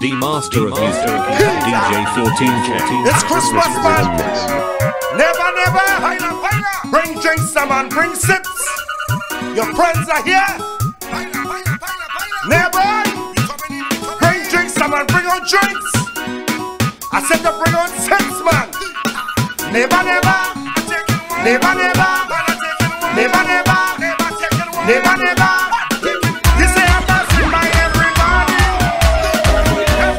The master of music, DJ 14K. It's Christmas, man. Never, never. Bring drinks, man. Bring sips. Your friends are here. Never. Bring drinks, man. Bring on drinks. I said to bring on sips, man. Never, never. Never, never. Never, never. Never, never. This is a passing by everybody.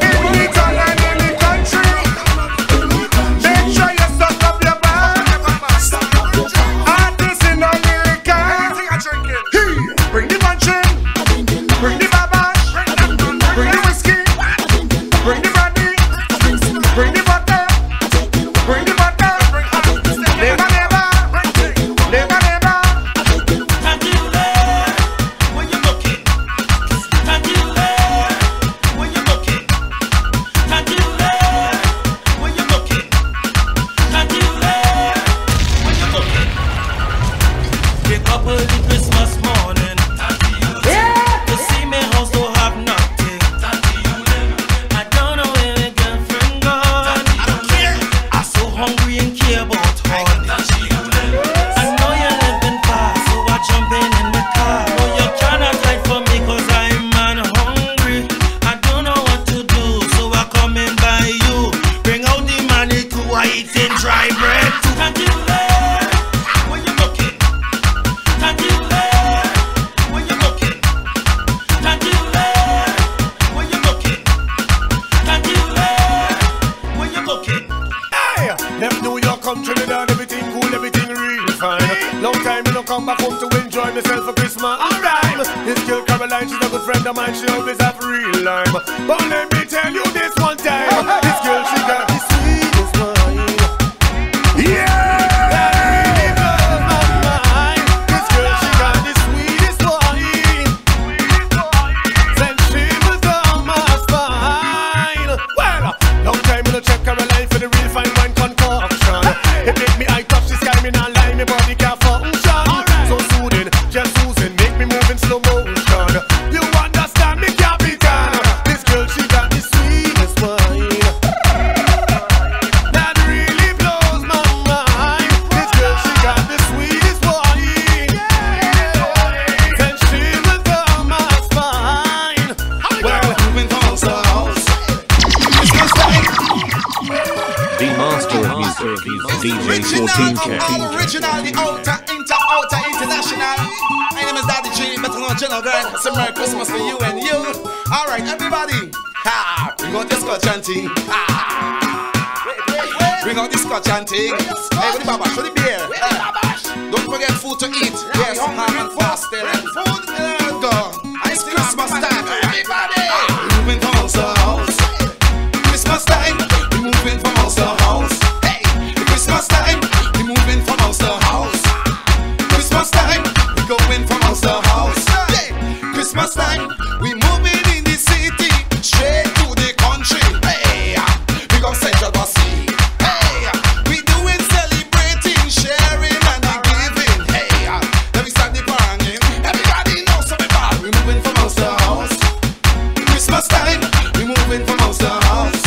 In the town and in the country. Make sure you suck up your bag. Artists in America. Bring the punching. Bring the babash. Bring the whiskey. Bring the brandy. Bring the vodka. Bring the vodka. Never, never. Never, never. Wake up early Christmas morning. To see me house don't have nothing. I don't know where my girlfriend gone. I'm so hungry and care about honey. I know you're living fast, so I jump in the car. No, you cannot hide from me 'cause I'm man hungry. I don't know what to do, so I come in by you. Bring out the money to eat and dry bread. Can't you live when you're looking? Can't you live when you're looking? Can't you live when you're looking? Can't you live when you're looking? Hey, them New York come Trinidad, everything cool, everything real fine. Long time I don't come back home to enjoy myself for Christmas. Alright, this girl Caroline, she's a good friend of mine, she always have real lime. But let me tell you this one time, this girl she got the sweetest wine. Yeah! That really blows my mind. This girl she got the sweetest wine. Then she was almost fine. Well, long time I don't check Caroline for the real fine wine concoction. It make me eye touch the sky, me not lie, me body can't function. So soothing, just soothing, make me move in slow motion. You understand me, Capitan? This girl she got the sweetest wine. That really blows my mind. This girl she got the sweetest wine. Then she was almost fine. Well, moving from house to house. Christmas time. The master of music, DJ 14K. Original, the outer, international. My name is Daddy G, better known General Grand. It's a Merry Christmas for you and you. Alright, everybody. Ha! Bring out the Scotch and ting. Ha! Bring out the Scotch and ting. Hey, what the babash? What the beer? Don't forget food to eat. Yes, ham and pastel and food. Go. It's Christmas time, everybody. Moving from house to house. Christmas time. We moving from house to house. Hey, Christmas time. We moving from house to house. Christmas time. We going from house to house. Hey, Christmas time. We moving in the city straight to the country. Hey, we go Central Bossy. Hey, we doing celebrating, sharing and the giving. Hey, let me start the banging. Everybody knows something bad. We moving from house to house. Christmas time. We moving from house to house.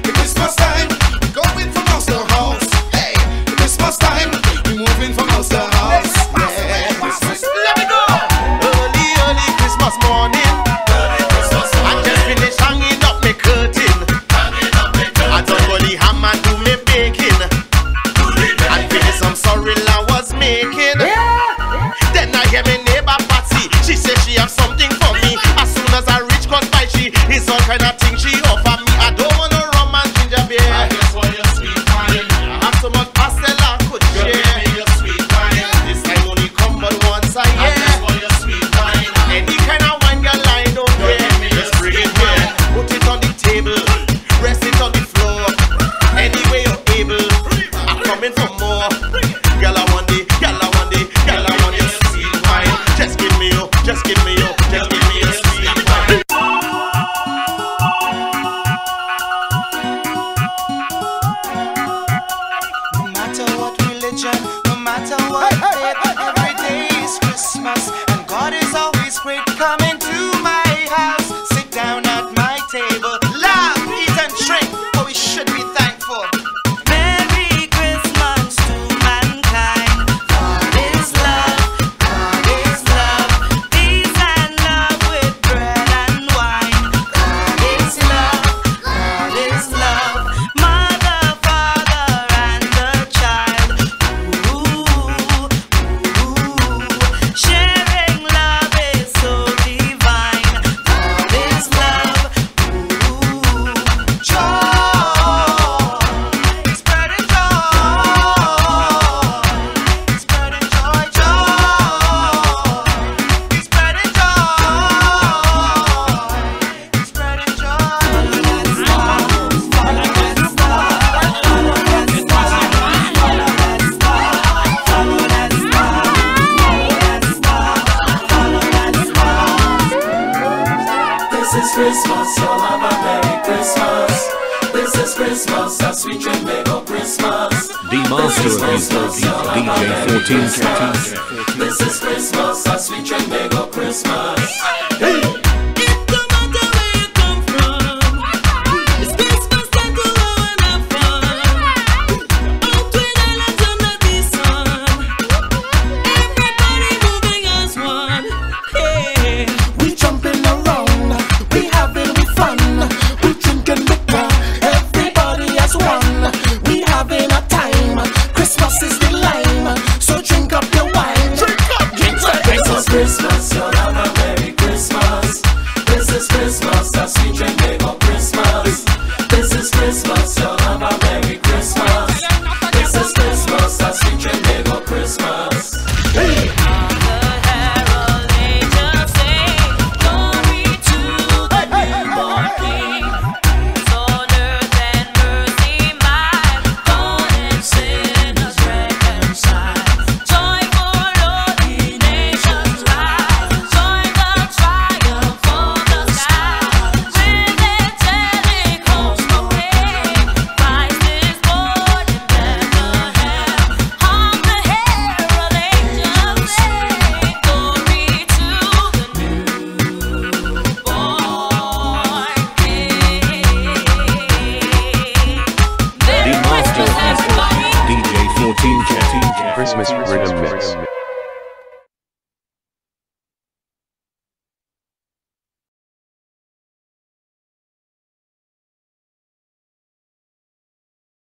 Christmas time. We going from house to house. Hey, Christmas time. We moving from house to house. Yeah, Christmas. Let me go. Early, early Christmas morning. I just finished hanging up my curtain. I done for the ham and do me baking. And finish some sorrel I was making. Then I hear my neighbor Patsy. She said she have something for me. As soon as I reach cause by she is all kind of thing she offer me. I don't want no rum and ginger beer. I just want your sweet wine. I have so much pastel I could share. Give me your sweet wine. This time only come but once a year. I just want your sweet wine. Any kind of wine girl I don't care. Just bring it here. Put it on the table. Rest it on the floor. Any way you're able. I'm coming for more. Girl I want it. Girl I want it. Girl I want your sweet wine. Just give me your. Just give me your. Just give me your sweet wine. No matter what religion, no matter what faith, every day is Christmas, and God is always great coming to my house. Sit down at my table. Christmas, you'll have a Merry Christmas. This is Christmas, a sweet Trinbago Christmas. The master of music, DJ 14 Cat. This is Christmas, a sweet Trinbago Christmas. Christmas, you'll have a Merry Christmas. This is Christmas, a sweet Trinbago Christmas. This is Christmas, you'll have a Merry Christmas. This is Christmas, a sweet Trinbago Christmas. Hey. DJ 14 Cat. Christmas Rhythm Mix.